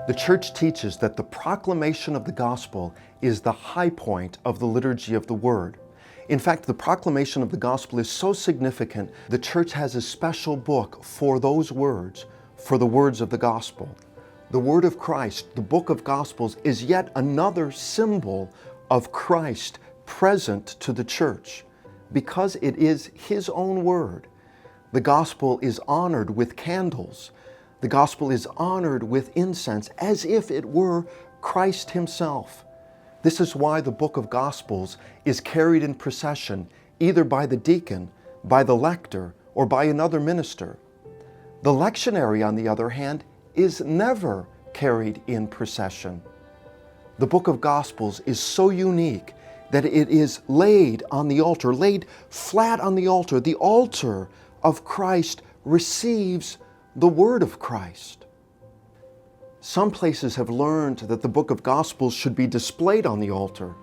The Church teaches that the proclamation of the gospel is the high point of the liturgy of the Word. In fact, the proclamation of the gospel is so significant, the Church has a special book for those words, for the words of the gospel. The Word of Christ, the book of Gospels, is yet another symbol of Christ present to the Church. Because it is His own Word, the gospel is honored with candles. The gospel is honored with incense as if it were Christ Himself. This is why the book of Gospels is carried in procession, either by the deacon, by the lector, or by another minister. The lectionary, on the other hand, is never carried in procession. The book of Gospels is so unique that it is laid on the altar, laid flat on the altar. The altar of Christ receives the word of Christ. Some places have learned that the book of Gospels should be displayed on the altar.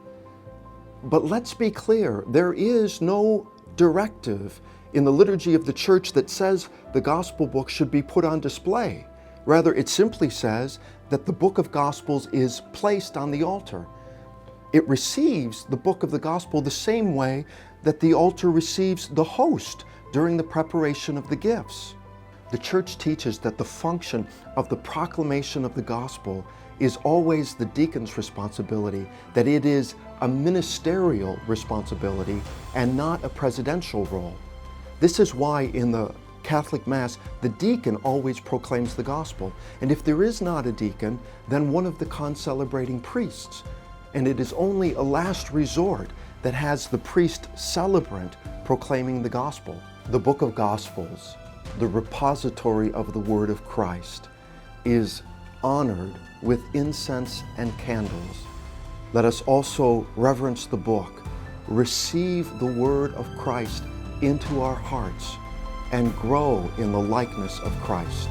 But let's be clear, there is no directive in the liturgy of the Church that says the gospel book should be put on display. Rather, it simply says that the book of Gospels is placed on the altar. It receives the book of the gospel the same way that the altar receives the host during the preparation of the gifts. The Church teaches that the function of the proclamation of the gospel is always the deacon's responsibility, that it is a ministerial responsibility and not a presidential role. This is why in the Catholic Mass, the deacon always proclaims the gospel. And if there is not a deacon, then one of the concelebrating priests. And it is only a last resort that has the priest celebrant proclaiming the gospel. The book of Gospels, the repository of the word of Christ, is honored with incense and candles. Let us also reverence the book, receive the word of Christ into our hearts, and grow in the likeness of Christ.